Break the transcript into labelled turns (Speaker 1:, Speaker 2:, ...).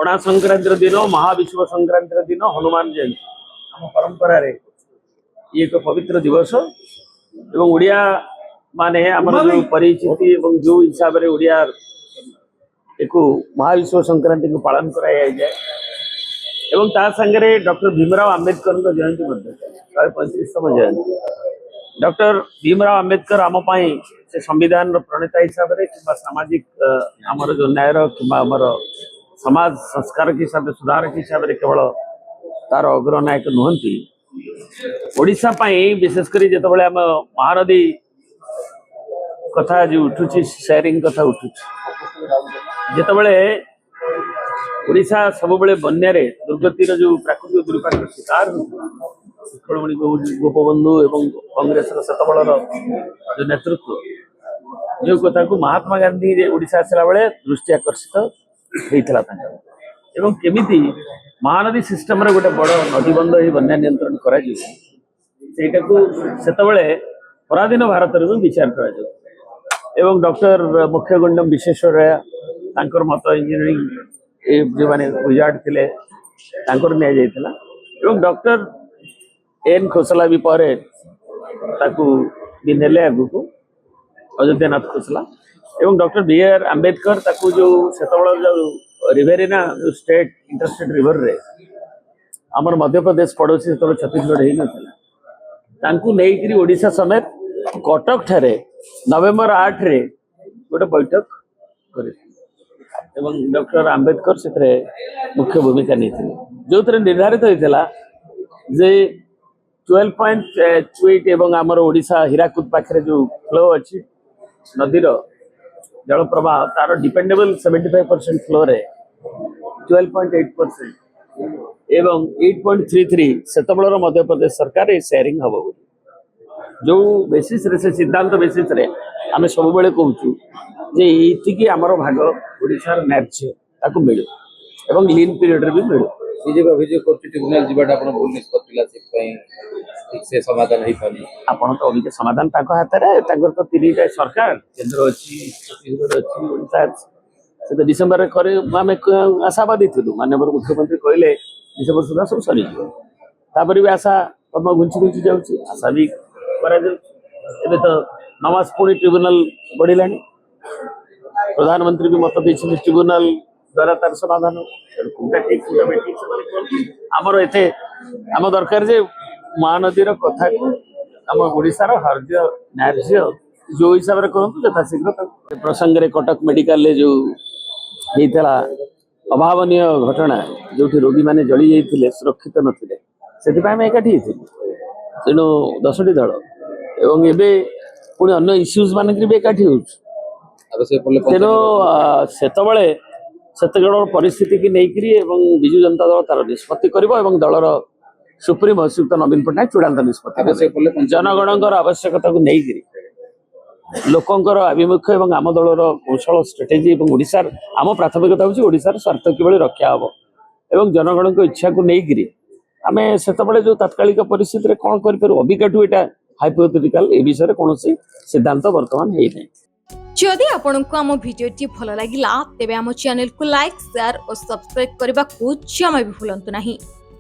Speaker 1: पणा संक्रांति दिन महाविश्व संक्रांति दिन हनुमान जयंती आम परंपरा रे ये एक पवित्र दिवस एवं ओडिया माने आमर जो परिचिति एवं जो हिसाब रे ओडिया एक महाविश्व संक्रांति को पालन कराया जाए एवं ता संगे डॉक्टर भीमराव आंबेडकर जयंती 135तम जयंती डॉक्टर भीमराव आंबेडकर आम से संविधान प्रणेता हिसाब से कि सामाजिक आमर जो न्याय कि समाज संस्कार के हिसाब से सुधार के हिसाब से केवल तार अग्रनायक नुहति ओडिशा विशेषकर जिते आम महानदी कथा जो उठुची शेयरिंग कथा उठुची जिते ओडिशा सब बन्या दुर्गतिर जो प्राकृतिक दुर्विपाक शिकार उत्कलमणि गोपबंधु एवं कांग्रेस सेतबेल जो नेतृत्व जो कथा को महात्मा गांधी ओडिशा आसला बेले दृष्टि आकर्षित होता एवं केमिति महानदी सिस्टम रे गोटे बड़ नदीबंध ही बन्या नियंत्रण करा पराधीन भारत रे विचार करा एवं डॉक्टर मुख्यगुंडम विश्वेश्वरैया तांकर मत इंजीनियरिंग जो माने विजार्ड थिले तांकर निया जायतिला एवं डॉक्टर एन खोसला भी पर भी नेले आगु अयोध्यानाथ खोसला एवं डॉक्टर बी आर आंबेडकर ताकू जो सेतबेल जो रिवेरिना जो स्टेट इंटरस्टेट रिवर रे आमर मध्य प्रदेश पड़ोसी से छत्तीसगढ़ ही नथिला तांकू नेइकरी ओडिशा समेत कटक ठारे नवेम्बर 8 रे गोटे बैठक करे एवं डॉक्टर आंबेडकर से मुख्य भूमिका नहीं जो निर्धारित होता जे 12.28 एवं आमर ओडिशा हीराकुद पाखे जो फ्लो अच्छी नदीर जल प्रवाह तार डिपेंडेबल 75% फ्लो रे 12.8% एवं 8.33 सेतबेलर मध्य प्रदेश सरकार शेयरिंग हम जो बेसिस रे से सिद्धांत बेसिस रे आम सब बेले कहूँ जे ये आमर भाग ओडिशार न्याय्य ताकू मिलू एवं लीन पीरियड रे भी मिलू
Speaker 2: बीजेपी अभियोग कर ट्रिब्यूनल जीवाटा आपण भूल निष्पत्ति ठीक से समाधान हो पानी
Speaker 1: आपण तो अभी समाधान ताको हाथ रे ताकर तो 3टा सरकार केंद्र अच्छी छत्तीसगढ़ अच्छी ओडिशा से तो डिसेंबर करे आम आशावादी थिलु माननीय मुख्यमंत्री कहले डिसेंबर सुधा सब सरी तापर भी आशा पद्म घुंची घुंची जाउची आशा भी करा जाउची तो नमाज पुणी ट्रिब्यूनल बढ़िलानी प्रधानमंत्री भी मत देछि ट्रिब्यूनल द्वारा तार समाधान आमर एते आम दरकार जे महानदी कथा को आम ओडिशार हर्य न्याय्य जो हिसाब से कहतु यथाशीघ्र प्रसंग में कटक मेडिकल जो होता अभावनीय घटना जो रोगी मैंने जली जाते सुरक्षित नथिले से आम एकाठी तेणु 10टी दल एवं एवं पुणी अन्य इश्यूज मान भी एकाठी हो तेणु सेतबेल परिस्थिति की लेकिन विजु जनता दल तार निष्पत्ति कर दलर सुप्रीम श्रीयुक्त नवीन पट्टनायक चूड़ांत निष्पत्ति जनगण आवश्यकता को लेकिन लोकंर आभिमुख्य और आम दलर कौशल स्ट्रेटेजी और ओडिशार आम प्राथमिकता हूँ ओडिशार स्वार्थ किभली रक्षा हम एवं जनगण को इच्छा को लेकिन आम सेतबेले जो तात्कालिक परिस्थिति कौन कर अबिकाठू यहाँ हाइपोथेटिकल ए विषय कौन सिद्धांत बर्तमान है नहीं।
Speaker 3: जदि आपंक आम भिडी भल लगा तेब आम चैनल को लाइक शेयर और सब्सक्राइब करने को जमा भी भूलु नहीं।